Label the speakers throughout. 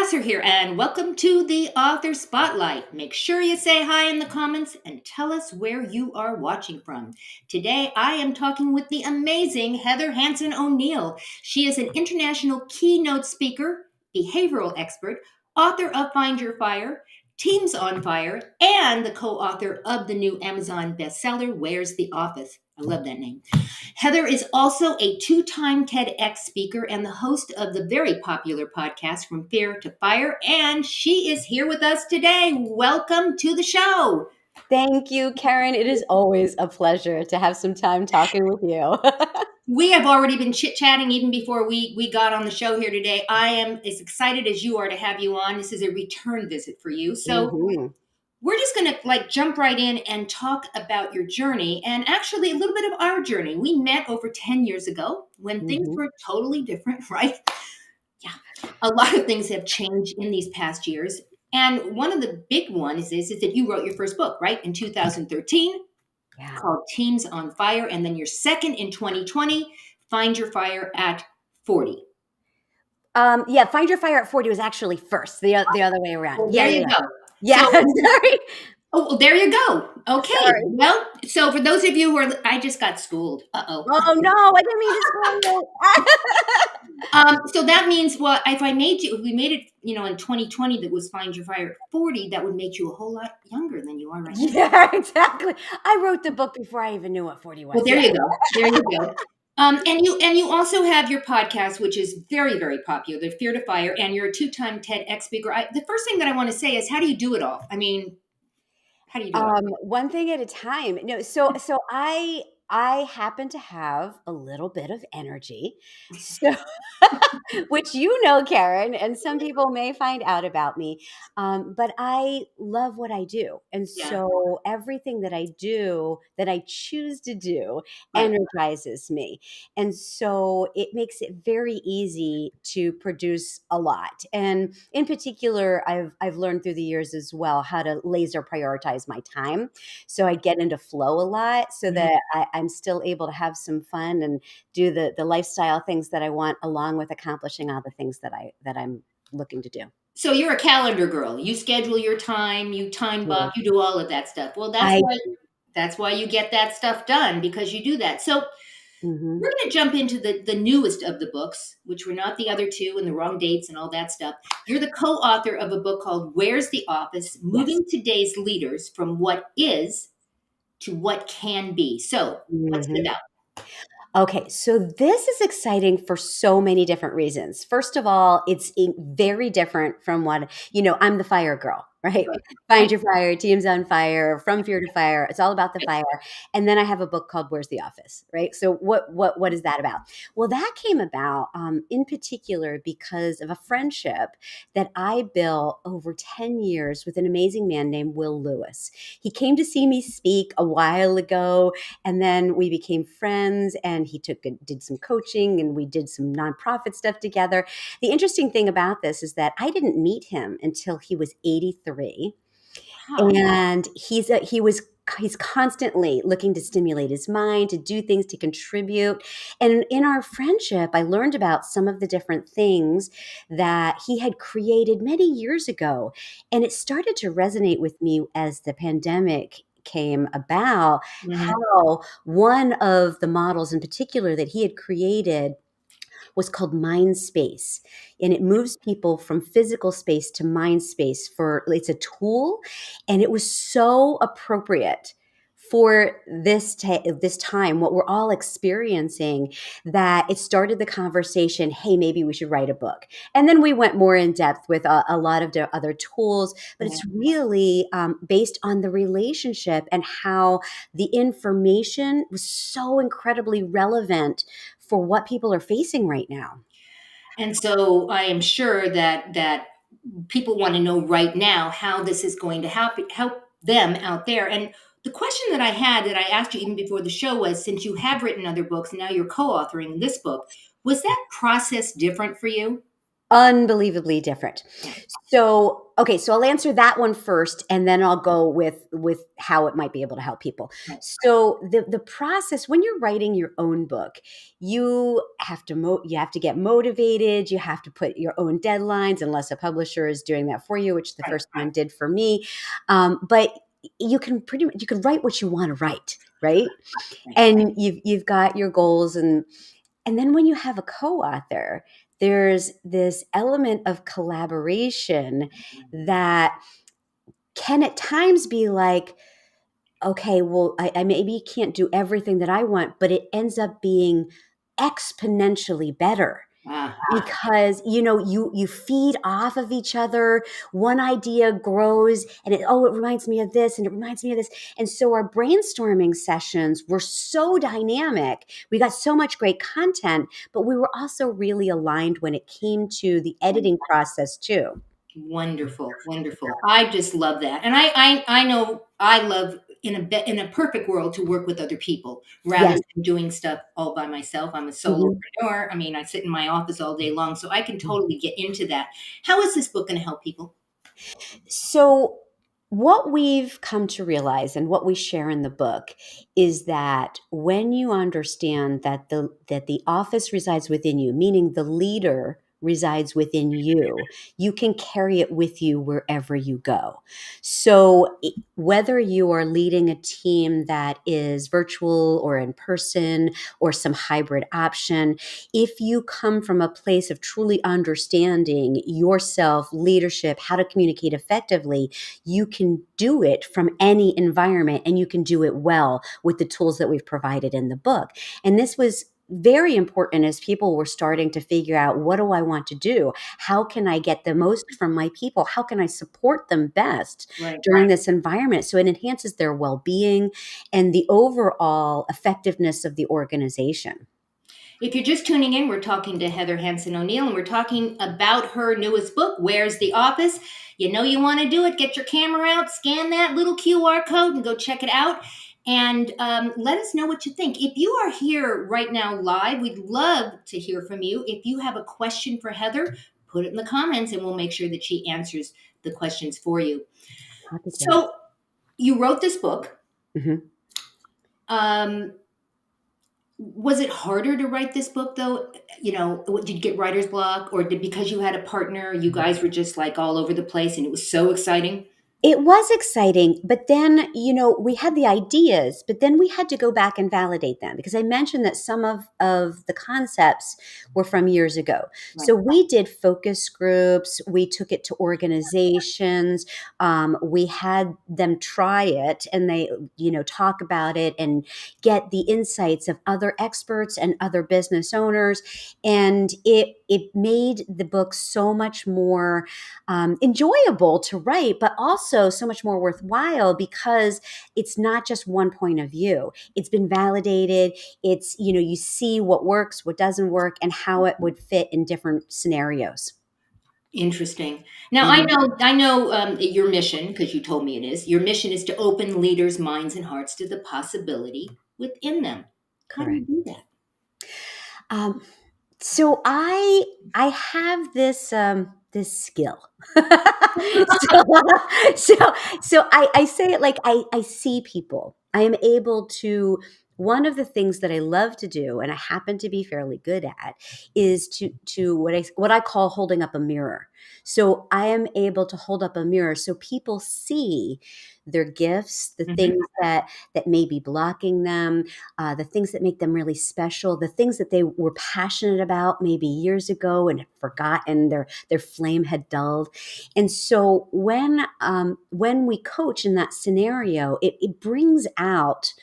Speaker 1: Lasser here, and welcome to the Author Spotlight. Make sure you say hi in the comments and tell us where you are watching from. Today, I am talking with the amazing Heather Hansen O'Neill. She is an international keynote speaker, behavioral expert, author of Find Your Fire, Teams on Fire, and the co-author of the new Amazon bestseller, Where's the Office? I love that name. Heather is also a two-time TEDx speaker and the host of the very popular podcast From Fear to Fire, and she is here with us today. Welcome to the show.
Speaker 2: Thank you, Karen. It is always a pleasure to have some time talking with you.
Speaker 1: We have already been chit-chatting even before we got on the show here today. I am as excited as you are to have you on. This is a return visit for you. So we're just going to jump right in and talk about your journey and actually a little bit of our journey. We met over 10 years ago when things were totally different, right? Yeah. A lot of things have changed in these past years. And one of the big ones is that you wrote your first book, right? In 2013 called Teams on Fire. And then your second in 2020, Find Your Fire at 40.
Speaker 2: Find Your Fire at 40 was actually first, the other way around.
Speaker 1: Well, there you go.
Speaker 2: Yeah,
Speaker 1: So,
Speaker 2: sorry.
Speaker 1: Oh, well, there you go. Okay.
Speaker 2: Sorry.
Speaker 1: Well, so for those of you who are, I just got schooled. Uh-oh.
Speaker 2: Oh, no, I didn't mean to school you.
Speaker 1: So that means, well, if we made it, in 2020, that was Find Your Fire at 40, that would make you a whole lot younger than you are right now.
Speaker 2: Yeah, exactly. I wrote the book before I even knew what 40 was.
Speaker 1: Well, there you go. There you go. And you also have your podcast, which is very, very popular, the Fear to Fire, and you're a two-time TEDx speaker. The first thing that I want to say is, how do you do it all? I mean, how do you do it?
Speaker 2: One thing at a time. No, so I happen to have a little bit of energy, so which Karen, and some people may find out about me, but I love what I do, and so everything that I do, that I choose to do, energizes me, and so it makes it very easy to produce a lot. And in particular, I've learned through the years as well how to laser prioritize my time, so I get into flow a lot, so that I'm still able to have some fun and do the lifestyle things that I want, along with accomplishing all the things that I'm looking to do.
Speaker 1: So you're a calendar girl. You schedule your time, you time block, you do all of that stuff. Well, that's why you get that stuff done, because you do that. So we're going to jump into the newest of the books, which were not the other two and the wrong dates and all that stuff. You're the co-author of a book called Where's the Office? Moving Today's Leaders from What Is to What Can Be. So what's it about?
Speaker 2: Okay, so this is exciting for so many different reasons. First of all, it's very different from what, I'm the fire girl, right? Find Your Fire, Teams on Fire, From Fear to Fire. It's all about the fire. And then I have a book called Where's the Office, right? So what is that about? Well, that came about in particular because of a friendship that I built over 10 years with an amazing man named Will Lewis. He came to see me speak a while ago, and then we became friends, and he did some coaching, and we did some nonprofit stuff together. The interesting thing about this is that I didn't meet him until he was 83. Wow. And he's constantly looking to stimulate his mind, to do things, to contribute. And in our friendship, I learned about some of the different things that he had created many years ago. And it started to resonate with me as the pandemic came about, how one of the models in particular that he had created was called mind space, and it moves people from physical space to mind space. It's a tool, and it was so appropriate for this time, what we're all experiencing, that it started the conversation, hey, maybe we should write a book. And then we went more in depth with a lot of the other tools, but it's really based on the relationship and how the information was so incredibly relevant for what people are facing right now.
Speaker 1: And so I am sure that people want to know right now how this is going to help them out there. And the question that I had, that I asked you even before the show, was, since you have written other books and now you're co-authoring this book, was that process different for you?
Speaker 2: Unbelievably different. So, okay, so I'll answer that one first, and then I'll go with how it might be able to help people.
Speaker 1: Right.
Speaker 2: So the process when you're writing your own book, you have to get motivated. You have to put your own deadlines, unless a publisher is doing that for you, which the
Speaker 1: Right.
Speaker 2: first one did for me. But you can write what you want to write, right?
Speaker 1: Right.
Speaker 2: And you've got your goals, and then when you have a co-author, there's this element of collaboration that can at times be like, okay, well, I maybe can't do everything that I want, but it ends up being exponentially better
Speaker 1: Ah,
Speaker 2: because you feed off of each other. One idea grows and it reminds me of this and it reminds me of this. And so our brainstorming sessions were so dynamic. We got so much great content, but we were also really aligned when it came to the editing process too.
Speaker 1: wonderful, wonderful. I just love that, and I know I love in a perfect world to work with other people rather
Speaker 2: Yes.
Speaker 1: than doing stuff all by myself. I'm a
Speaker 2: Mhm.
Speaker 1: solopreneur. I mean, I sit in my office all day long, so I can
Speaker 2: Mhm.
Speaker 1: totally get into that. How is this book going to help people?
Speaker 2: So, what we've come to realize and what we share in the book is that when you understand that the office resides within you, meaning the leader resides within you, you can carry it with you wherever you go. So, whether you are leading a team that is virtual or in person or some hybrid option, if you come from a place of truly understanding yourself, leadership, how to communicate effectively, you can do it from any environment and you can do it well with the tools that we've provided in the book. And this was very important as people were starting to figure out, what do I want to do? How can I get the most from my people? How can I support them best
Speaker 1: Right.
Speaker 2: during this environment? So it enhances their well-being and the overall effectiveness of the organization.
Speaker 1: If you're just tuning in, we're talking to Heather Hansen O'Neill, and we're talking about her newest book, Where's the Office? You know you want to do it. Get your camera out, scan that little QR code, and go check it out. And let us know what you think. If you are here right now live, we'd love to hear from you. If you have a question for Heather, put it in the comments, and we'll make sure that she answers the questions for you.
Speaker 2: Happy to.
Speaker 1: So you wrote this book.
Speaker 2: Mhm.
Speaker 1: Um, Was it harder to write this book though? You know, did you get writer's block, or did, because you had a partner, you guys were just like all over the place and it was so exciting?
Speaker 2: It was exciting, but then, we had the ideas, but then we had to go back and validate them because I mentioned that some of the concepts were from years ago.
Speaker 1: Right.
Speaker 2: So we did focus groups, we took it to organizations, we had them try it and they, talk about it and get the insights of other experts and other business owners. And it made the book so much more enjoyable to write, but also so much more worthwhile because it's not just one point of view. It's been validated. You see what works, what doesn't work, and how it would fit in different scenarios.
Speaker 1: Interesting. Now
Speaker 2: Mhm.
Speaker 1: I know your mission, because you told me it is. Your mission is to open leaders' minds and hearts to the possibility within them. How do you
Speaker 2: Correct.
Speaker 1: do that?
Speaker 2: Um, so I have this skill. so so so I say it like I see people. I am able to one of the things that I love to do, and I happen to be fairly good at, is to what I call holding up a mirror. So I am able to hold up a mirror so people see their gifts, the
Speaker 1: Mhm.
Speaker 2: things that may be blocking them, the things that make them really special, the things that they were passionate about maybe years ago and had forgotten, their flame had dulled. And so when we coach in that scenario, it brings out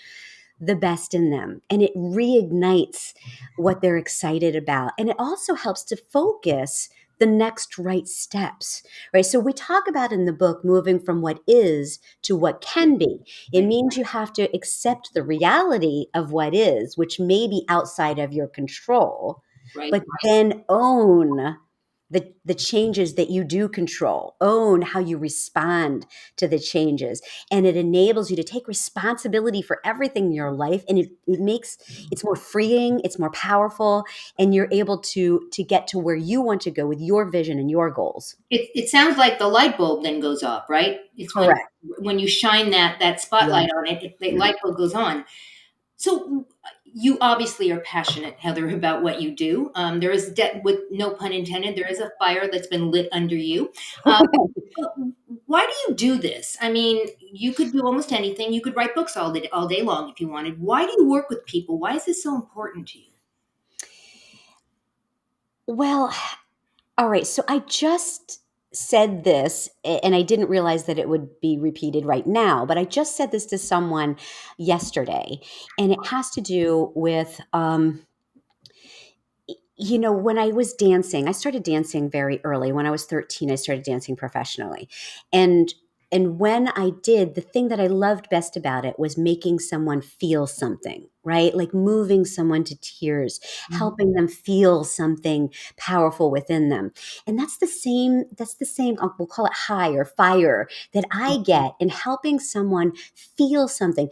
Speaker 2: the best in them and it reignites what they're excited about. And it also helps to focus the next right steps, right? So we talk about in the book moving from what is to what can be. It
Speaker 1: Right.
Speaker 2: means you have to accept the reality of what is, which may be outside of your control,
Speaker 1: Right.
Speaker 2: but then own the changes that you do control, own how you respond to the changes. And it enables you to take responsibility for everything in your life. And it makes it's more freeing, it's more powerful, and you're able to get to where you want to go with your vision and your goals.
Speaker 1: It sounds like the light bulb then goes off, right? It's
Speaker 2: Correct.
Speaker 1: when you shine that
Speaker 2: Yeah.
Speaker 1: spotlight on it, the light bulb goes on. So you obviously are passionate, Heather, about what you do. There is, with no pun intended, there is a fire that's been lit under you. Um, but why do you do this? I mean, you could do almost anything. You could write books all day long if you wanted. Why do you work with people? Why is this so important to you?
Speaker 2: Well, all right. So I just said this, and I didn't realize that it would be repeated right now, but I just said this to someone yesterday, and it has to do with, when I was dancing. I started dancing very early. When I was 13, I started dancing professionally. And and when I did, the thing that I loved best about it was making someone feel something, right? Like moving someone to tears,
Speaker 1: Mhm.
Speaker 2: helping them feel something powerful within them. And that's the same, we'll call it high or fire that I get in helping someone feel something,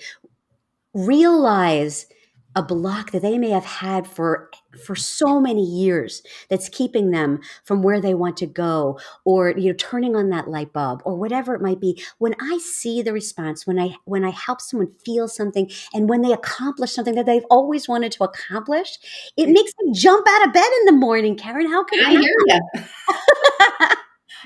Speaker 2: realize a block that they may have had for so many years that's keeping them from where they want to go, or turning on that light bulb, or whatever it might be. When I see the response, when I help someone feel something, and when they accomplish something that they've always wanted to accomplish, it makes them jump out of bed in the morning. Karen, how could it
Speaker 1: I
Speaker 2: not?
Speaker 1: hear you.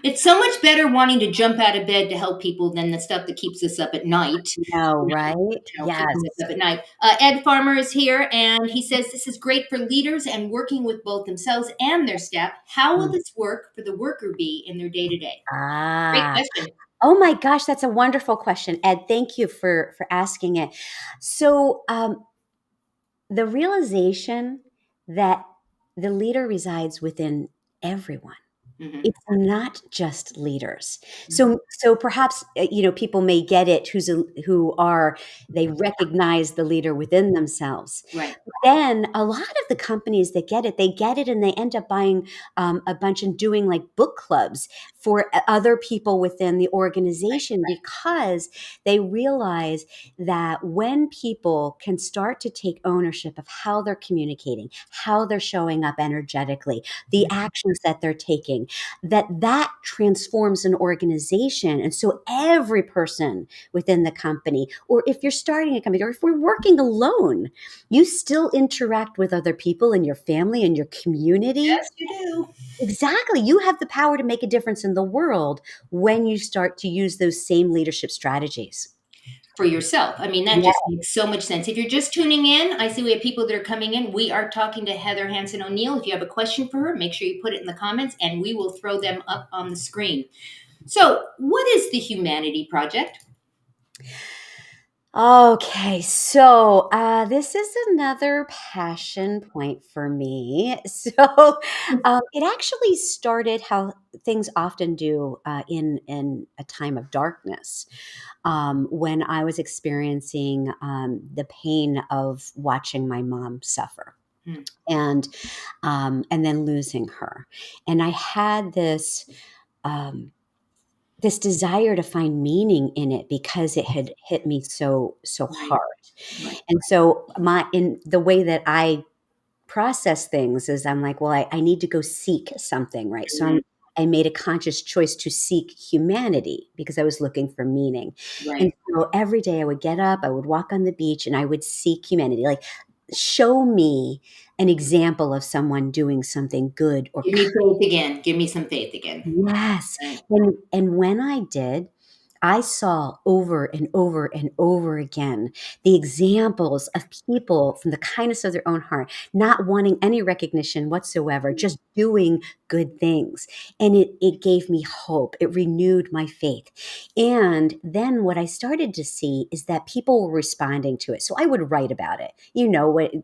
Speaker 1: It's so much better wanting to jump out of bed to help people than the stuff that keeps us up at night.
Speaker 2: No, right?
Speaker 1: Keeping us
Speaker 2: Yes.
Speaker 1: up at night. Ed Farmer is here, and he says this is great for leaders and working with both themselves and their staff. How will
Speaker 2: Mm.
Speaker 1: this work for the worker bee in their day to day? Great
Speaker 2: Ah.
Speaker 1: question.
Speaker 2: Oh my gosh, that's a wonderful question, Ed. Thank you for asking it. So, the realization that the leader resides within everyone.
Speaker 1: Hmm.
Speaker 2: It's not just leaders.
Speaker 1: Hmm.
Speaker 2: So perhaps, people may get it who are they recognize the leader within themselves.
Speaker 1: Right.
Speaker 2: Then a lot of the companies that get it, they get it and they end up buying a bunch and doing like book clubs for other people within the organization, because they realize that when people can start to take ownership of how they're communicating, how they're showing up energetically, the actions that they're taking, that transforms an organization. And so every person within the company, or if you're starting a company, or if we're working alone, you still interact with other people in your family and your community.
Speaker 1: Yes, you do.
Speaker 2: Exactly. You have the power to make a difference in the world when you start to use those same leadership strategies.
Speaker 1: For yourself. I mean, that
Speaker 2: Yeah.
Speaker 1: just makes so much sense. If you're just tuning in, I see we have people that are coming in. We are talking to Heather Hansen O'Neill. If you have a question for her, make sure you put it in the comments and we will throw them up on the screen. So, what is the Humanity Project?
Speaker 2: Okay, so this is another passion point for me. So it actually started how things often do in a time of darkness, when I was experiencing the pain of watching my mom suffer,
Speaker 1: Hmm.
Speaker 2: and and then losing her, and I had Um, this desire to find meaning in it because it had hit me so
Speaker 1: Right,
Speaker 2: hard.
Speaker 1: right.
Speaker 2: And so my in the way that I process things is I'm like, well, I need to go seek something, right? So
Speaker 1: Mhm.
Speaker 2: I made a conscious choice to seek humanity because I was looking for meaning. And
Speaker 1: Right.
Speaker 2: so every day I would get up, I would walk on the beach, and I would seek humanity. Like, show me an example of someone doing something good or
Speaker 1: Give me faith again. Give me some faith again.
Speaker 2: yes.
Speaker 1: Right.
Speaker 2: And when I did, I saw over and over and over again the examples of people from the kindness of their own heart, not wanting any recognition whatsoever, just doing good things. And it gave me hope. It renewed my faith. And then what I started to see is that people were responding to it. So I would write about it.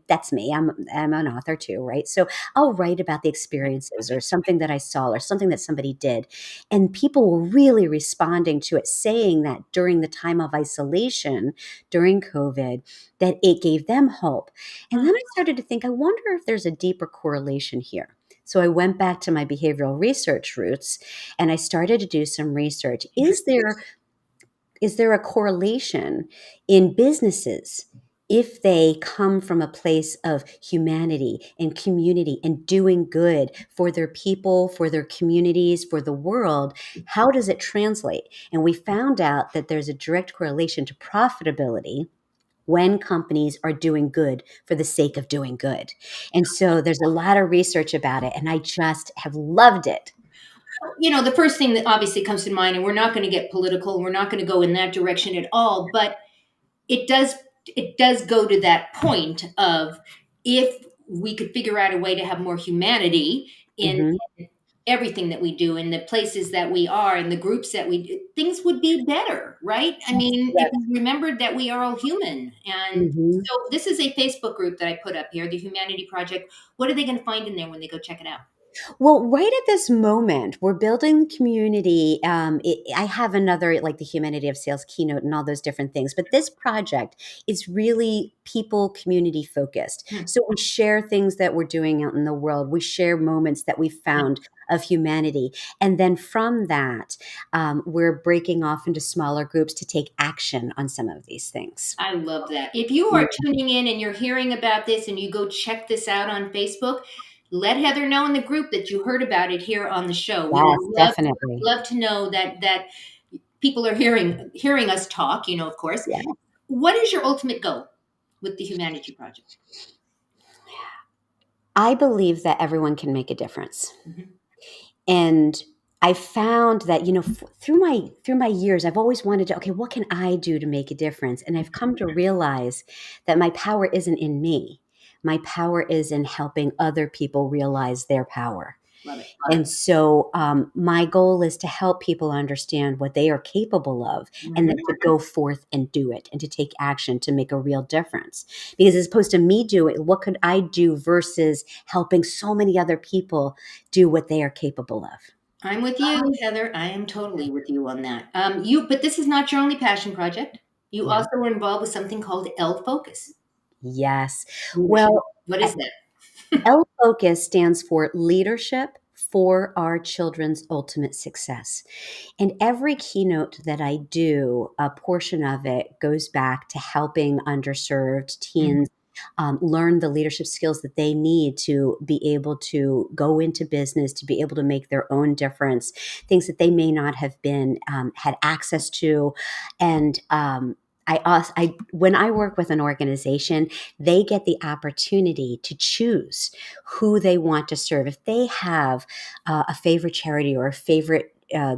Speaker 2: That's me. I'm an author too, right? So I'll write about the experiences or something that I saw or something that somebody did. And people were really responding to it, saying that during the time of isolation, during COVID, that it gave them hope. And
Speaker 1: Huh.
Speaker 2: then I started to think, I wonder if there's a deeper correlation here. So I went back to my behavioral research roots and I started to do some research. Is there a correlation in businesses if they come from a place of humanity and community and doing good for their people, for their communities, for the world? How does it translate? And we found out that there's a direct correlation to profitability when companies are doing good for the sake of doing good. And so there's a lot of research about it, and I just have loved it.
Speaker 1: The first thing that obviously comes to mind, and we're not going to get political, we're not going to go in that direction at all, but it does go to that point of, if we could figure out a way to have more humanity in
Speaker 2: Mhm.
Speaker 1: everything that we do, in the places that we are, in the groups that things would be better, right? I mean, if
Speaker 2: Yes.
Speaker 1: we remembered that we are all human. And
Speaker 2: Mhm.
Speaker 1: so this is a Facebook group that I put up here, the Humanity Project. What are they going to find in there when they go check it out?
Speaker 2: Well, right at this moment, we're building community. I have another, like the Humanity of Sales keynote and all those different things, but this project is really people community focused.
Speaker 1: Hmm.
Speaker 2: So we share things that we're doing out in the world. We share moments that we found of humanity. And then from that, we're breaking off into smaller groups to take action on some of these things.
Speaker 1: I love that. If you are tuning in and you're hearing about this and you go check this out on Facebook, let Heather know in the group that you heard about it here on the show. We would
Speaker 2: Yes, definitely.
Speaker 1: love to know that people are hearing us talk, of course.
Speaker 2: Yeah.
Speaker 1: What is your ultimate goal with the Humanity Project?
Speaker 2: I believe that everyone can make a difference.
Speaker 1: Mhm.
Speaker 2: And I found that, through my years, I've always wanted to, okay, what can I do to make a difference? And I've come to realize that my power isn't in me. My power is in helping other people realize their power.
Speaker 1: Love it.
Speaker 2: And so my goal is to help people understand what they are capable of and
Speaker 1: Mhm.
Speaker 2: then to go forth and do it and to take action to make a real difference. Because as opposed to me doing, what could I do versus helping so many other people do what they are capable of?
Speaker 1: I'm with you, Heather. I am totally with you on that. But this is not your only passion project. You
Speaker 2: Yeah.
Speaker 1: also were involved with something called L Focus
Speaker 2: Yes.
Speaker 1: Leadership.
Speaker 2: Well,
Speaker 1: What is that?
Speaker 2: L Focus stands for Leadership for Our Children's Ultimate Success. And every keynote that I do, a portion of it goes back to helping underserved
Speaker 1: Mhm.
Speaker 2: teens learn the leadership skills that they need to be able to go into business, to be able to make their own difference, things that they may not have been had access to. And when I work with an organization, they get the opportunity to choose who they want to serve. If they have a favorite charity or a favorite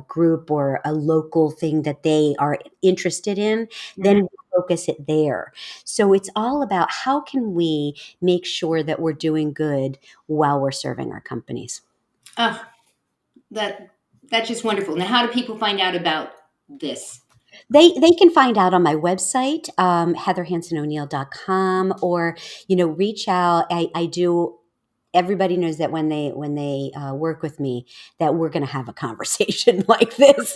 Speaker 2: group or a local thing that they are interested in,
Speaker 1: Mhm.
Speaker 2: then we focus it there. So it's all about how can we make sure that we're doing good while we're serving our companies.
Speaker 1: Ah, that that's just wonderful. Now, how do people find out about this?
Speaker 2: They can find out on my website, heatherhansenoneil.com, or reach out. I do. Everybody knows that when they work with me, that we're going to have a conversation like this.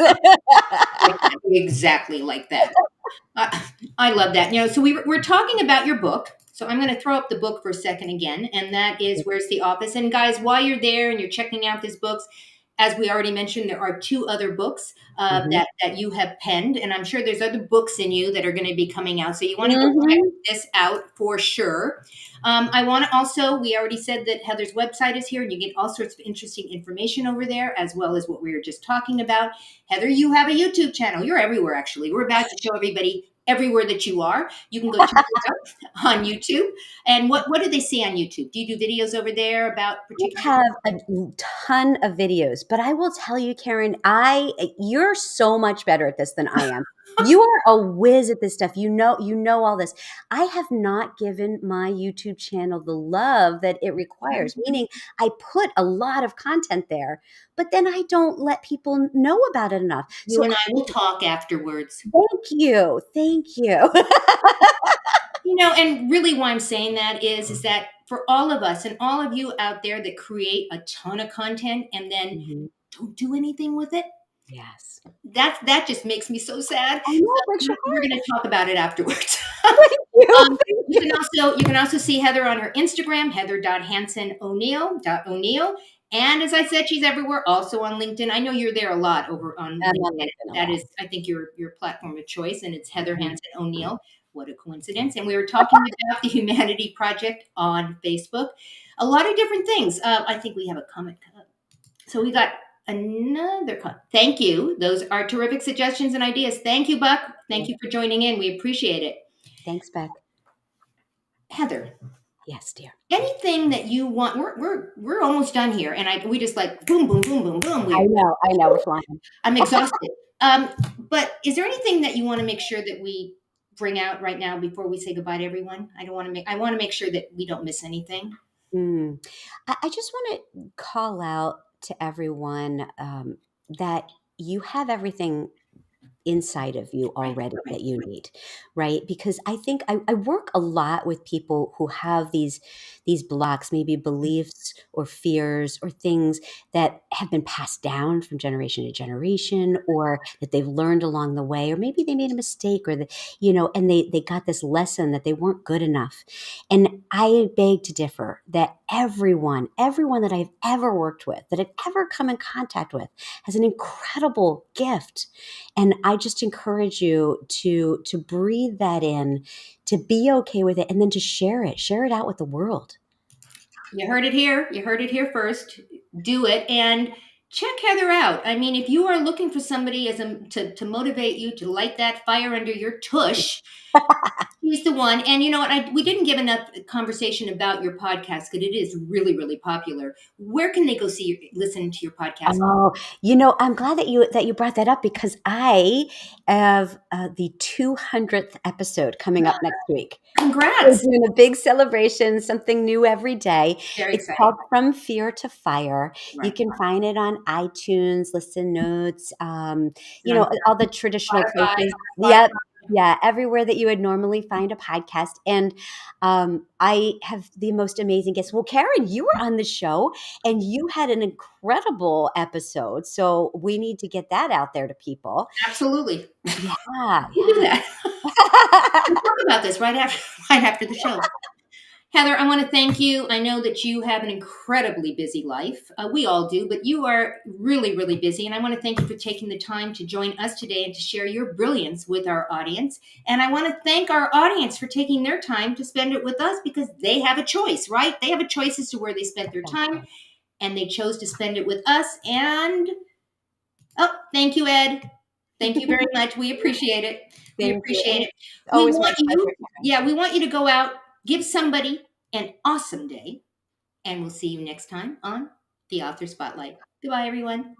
Speaker 1: Exactly like that. I love that. So we're talking about your book. So I'm going to throw up the book for a second again, and that is Where's the Office? And guys, while you're there and you're checking out these books, as we already mentioned, there are two other books
Speaker 2: Mhm.
Speaker 1: that you have penned, and I'm sure there's other books in you that are going to be coming out. So you want to go check
Speaker 2: Mhm.
Speaker 1: this out for sure. I want to also, we already said that Heather's website is here, and you get all sorts of interesting information over there, as well as what we were just talking about. Heather, you have a YouTube channel. You're everywhere, actually. We're about to show everybody everywhere that you are. You can go check it out on YouTube. And what do they see on YouTube? Do you do videos over there about particular?
Speaker 2: Have a ton of videos, but I will tell you, Karen, you're so much better at this than I am. You are a whiz at this stuff. You know all this. I have not given my YouTube channel the love that it requires, meaning I put a lot of content there, but then I don't let people know about it enough.
Speaker 1: You
Speaker 2: So
Speaker 1: and I will talk afterwards.
Speaker 2: thank you. Thank you.
Speaker 1: And really why I'm saying that is that for all of us and all of you out there that create a ton of content and then
Speaker 2: Mhm.
Speaker 1: don't do anything with it,
Speaker 2: Yes.
Speaker 1: that just makes me so sad.
Speaker 2: I know, breaks your
Speaker 1: We're going to talk about it afterwards.
Speaker 2: heart. Thank you.
Speaker 1: You can also see Heather on her Instagram, Heather.Hansen O'Neill. And as I said, she's everywhere, also on LinkedIn. I know you're there a lot over on
Speaker 2: I'm on
Speaker 1: LinkedIn.
Speaker 2: LinkedIn a
Speaker 1: That
Speaker 2: lot.
Speaker 1: is, I think, your platform of choice, and it's Heather
Speaker 2: Mhm.
Speaker 1: Hansen O'Neill. What a coincidence. And we were talking about the Humanity Project on Facebook. A lot of different things. I think we have a comment. So we got another comment. Thank you. Those are terrific suggestions and ideas. Thank you, Buck. Thank you for joining in. We appreciate it.
Speaker 2: Thanks, Beck.
Speaker 1: Heather,
Speaker 2: Yes, dear.
Speaker 1: anything that you want, we're almost done here, and we just like boom, boom, boom, boom, boom.
Speaker 2: I know, we're flying.
Speaker 1: I'm exhausted. But is there anything that you want to make sure that we bring out right now before we say goodbye to everyone? I want to make sure that we don't miss anything.
Speaker 2: Mm. I just want to call out to everyone that you have everything inside of you
Speaker 1: Right,
Speaker 2: already
Speaker 1: right.
Speaker 2: that you need, right? Because I think I work a lot with people who have these blocks, maybe beliefs or fears or things that have been passed down from generation to generation, or that they've learned along the way, or maybe they made a mistake, or and they got this lesson that they weren't good enough. And I beg to differ that everyone that I've ever worked with, that I've ever come in contact with, has an incredible gift, and I just encourage you to breathe that in, to be okay with it, and then to share it out with the world.
Speaker 1: You heard it here. You heard it here first. Do it and check Heather out. I mean, if you are looking for somebody to motivate you to light that fire under your tush, he's the one. And you know what? We didn't give enough conversation about your podcast because it is really, really popular. Where can they go listen to your podcast?
Speaker 2: Oh, I'm glad that you brought that up, because I have the 200th episode coming up next week. We're
Speaker 1: Congrats.
Speaker 2: doing a big celebration, something new every day.
Speaker 1: Very
Speaker 2: It's
Speaker 1: exciting.
Speaker 2: called From Fear to Fire. You
Speaker 1: Right.
Speaker 2: can find it on iTunes, Listen Notes,
Speaker 1: And on
Speaker 2: all the traditional
Speaker 1: Spotify.
Speaker 2: places.
Speaker 1: Spotify.
Speaker 2: Yep. Yeah, everywhere that you would normally find a podcast. And I have the most amazing guests. Well, Karen, you were on the show and you had an incredible episode. So we need to get that out there to people.
Speaker 1: Absolutely.
Speaker 2: Yeah,
Speaker 1: We'll do
Speaker 2: yeah.
Speaker 1: that. We'll talk about this right after right after the show. Heather, I want to thank you. I know that you have an incredibly busy life. We all do, but you are really, really busy. And I want to thank you for taking the time to join us today and to share your brilliance with our audience. And I want to thank our audience for taking their time to spend it with us, because they have a choice, right? They have a choice as to where they spent their
Speaker 2: That's
Speaker 1: time,
Speaker 2: right.
Speaker 1: and they chose to spend it with us. And oh, thank you, Ed. Thank you very much. We appreciate it. We
Speaker 2: Thank you.
Speaker 1: appreciate
Speaker 2: And
Speaker 1: it.
Speaker 2: it's
Speaker 1: We
Speaker 2: always my
Speaker 1: want you,
Speaker 2: pleasure, Karen.
Speaker 1: yeah, we want you to go out, give somebody an awesome day, and we'll see you next time on the Author Spotlight. Goodbye, everyone.